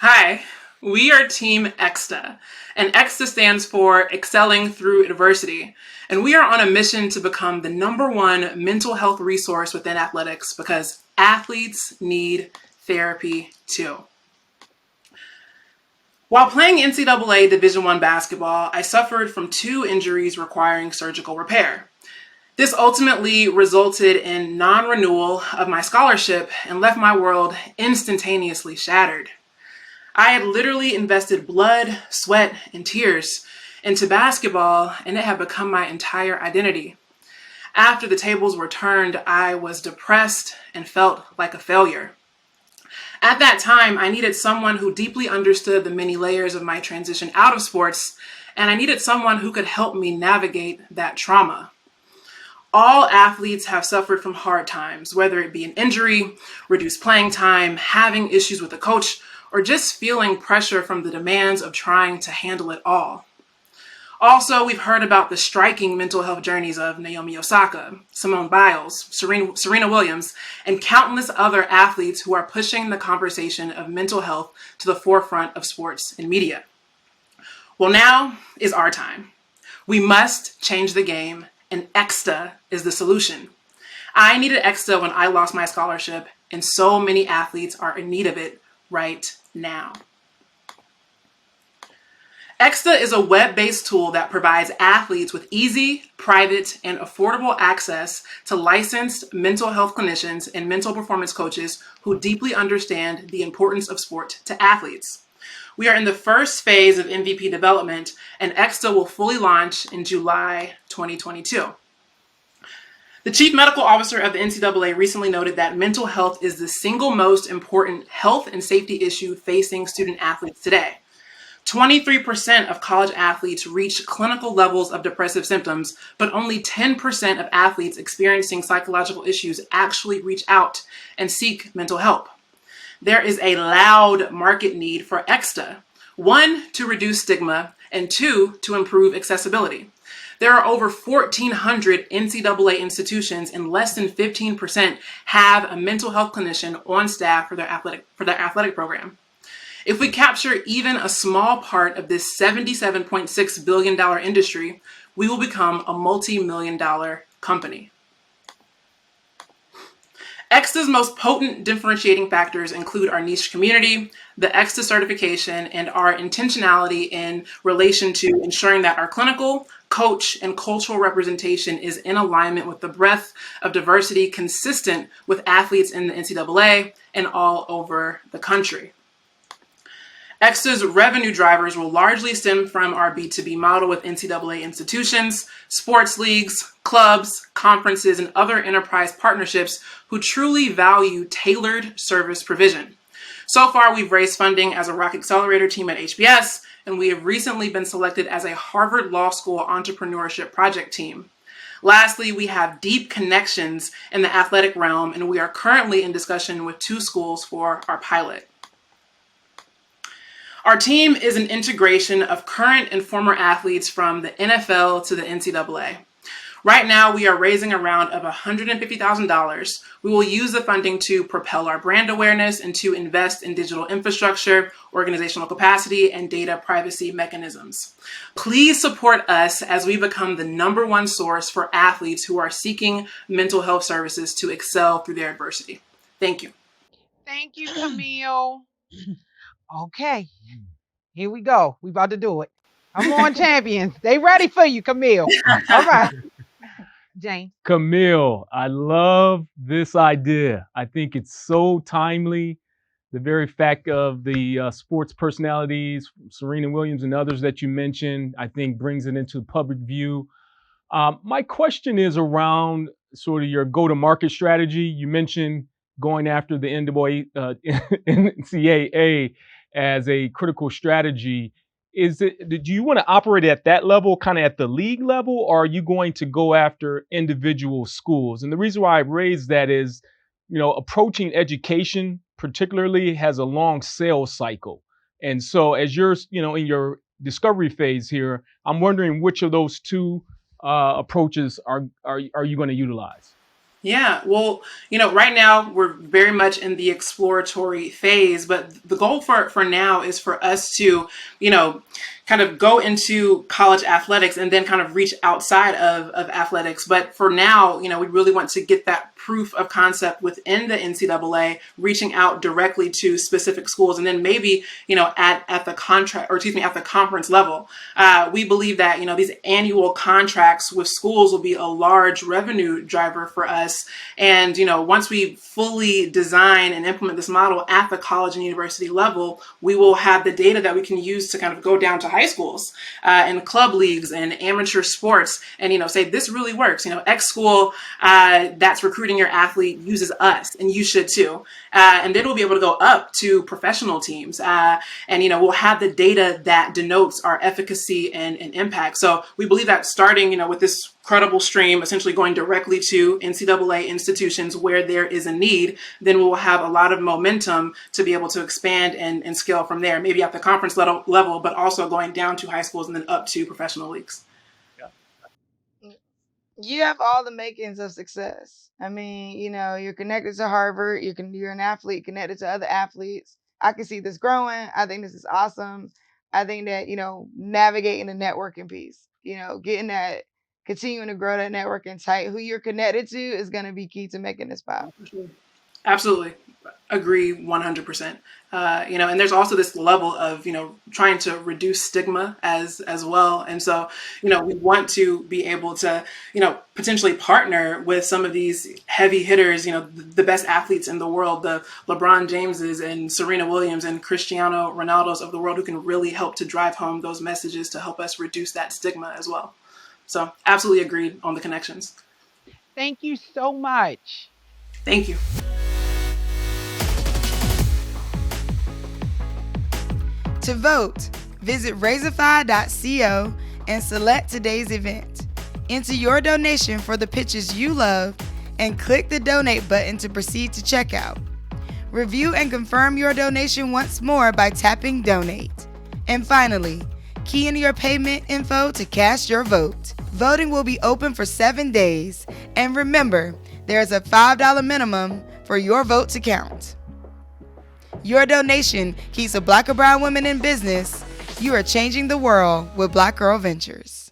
Hi, we are Team EXTA, and EXTA stands for Excelling Through Adversity. And we are on a mission to become the #1 mental health resource within athletics because athletes need therapy too. While playing NCAA Division I basketball, I suffered from 2 injuries requiring surgical repair. This ultimately resulted in non-renewal of my scholarship and left my world instantaneously shattered. I had literally invested blood, sweat, and tears into basketball, and it had become my entire identity. After the tables were turned, I was depressed and felt like a failure. At that time, I needed someone who deeply understood the many layers of my transition out of sports, and I needed someone who could help me navigate that trauma. All athletes have suffered from hard times, whether it be an injury, reduced playing time, having issues with a coach, or just feeling pressure from the demands of trying to handle it all. Also, we've heard about the striking mental health journeys of Naomi Osaka, Simone Biles, Serena Williams, and countless other athletes who are pushing the conversation of mental health to the forefront of sports and media. Well, now is our time. We must change the game, and EXTA is the solution. I needed EXTA when I lost my scholarship, and so many athletes are in need of it right now. EXTA is a web-based tool that provides athletes with easy, private, and affordable access to licensed mental health clinicians and mental performance coaches who deeply understand the importance of sport to athletes. We are in the first phase of MVP development, and EXTA will fully launch in July 2022. The chief medical officer of the NCAA recently noted that mental health is the single most important health and safety issue facing student athletes today. 23% of college athletes reach clinical levels of depressive symptoms, but only 10% of athletes experiencing psychological issues actually reach out and seek mental help. There is a loud market need for EXTA. 1, to reduce stigma, and 2, to improve accessibility. There are over 1,400 NCAA institutions, and less than 15% have a mental health clinician on staff for their athletic program. If we capture even a small part of this $77.6 billion industry, we will become a multi-million-dollar company. EXTA's most potent differentiating factors include our niche community, the EXTA certification, and our intentionality in relation to ensuring that our clinical, coach, and cultural representation is in alignment with the breadth of diversity consistent with athletes in the NCAA and all over the country. EXTA's revenue drivers will largely stem from our B2B model with NCAA institutions, sports leagues, clubs, conferences, and other enterprise partnerships who truly value tailored service provision. So far, we've raised funding as a Rock Accelerator team at HBS, and we have recently been selected as a Harvard Law School entrepreneurship project team. Lastly, we have deep connections in the athletic realm, and we are currently in discussion with 2 schools for our pilot. Our team is an integration of current and former athletes from the NFL to the NCAA. Right now, we are raising a round of $150,000. We will use the funding to propel our brand awareness and to invest in digital infrastructure, organizational capacity, and data privacy mechanisms. Please support us as we become the #1 source for athletes who are seeking mental health services to excel through their adversity. Thank you. Thank you, Camille. Okay, here we go. We about to do it. I'm on champions. They ready for you, Camille. All right, Jane. Camille, I love this idea. I think it's so timely. The very fact of the sports personalities, Serena Williams and others that you mentioned, I think brings it into public view. My question is around sort of your go-to-market strategy. You mentioned going after the NCAA as a critical strategy. Do you want to operate at that level, kind of at the league level, or are you going to go after individual schools? And the reason why I raised that is, approaching education particularly has a long sales cycle. And so as you're, in your discovery phase here, I'm wondering which of those 2 approaches are you going to utilize? Yeah, well, right now we're very much in the exploratory phase, but the goal for now is for us to, you know, kind of go into college athletics and then kind of reach outside of athletics. But for now, we really want to get that proof of concept within the NCAA, reaching out directly to specific schools, and then maybe, at the contract, or excuse me, at the conference level. We believe that, these annual contracts with schools will be a large revenue driver for us. And, once we fully design and implement this model at the college and university level, we will have the data that we can use to kind of go down to high schools and club leagues and amateur sports and, say this really works. X school that's recruiting your athlete uses us, and you should too. And then we'll be able to go up to professional teams. And, we'll have the data that denotes our efficacy and impact. So we believe that starting, with this credible stream, essentially going directly to NCAA institutions where there is a need, then we'll have a lot of momentum to be able to expand and scale from there, maybe at the conference level, but also going down to high schools and then up to professional leagues. You have all the makings of success. I mean, you're connected to Harvard. You're an athlete connected to other athletes. I can see this growing. I think this is awesome. I think that, navigating the networking piece, continuing to grow that networking tight, who you're connected to is going to be key to making this pop. Absolutely. Agree 100%. And there's also this level of, trying to reduce stigma as well. And so, we want to be able to, potentially partner with some of these heavy hitters, the best athletes in the world, the LeBron Jameses and Serena Williams and Cristiano Ronaldos of the world, who can really help to drive home those messages to help us reduce that stigma as well. So absolutely agreed on the connections. Thank you so much. Thank you. To vote, visit Razorfy.co and select today's event. Enter your donation for the pitches you love and click the donate button to proceed to checkout. Review and confirm your donation once more by tapping donate. And finally, key in your payment info to cast your vote. Voting will be open for 7 days. And remember, there is a $5 minimum for your vote to count. Your donation keeps a Black or brown woman in business. You are changing the world with Black Girl Ventures.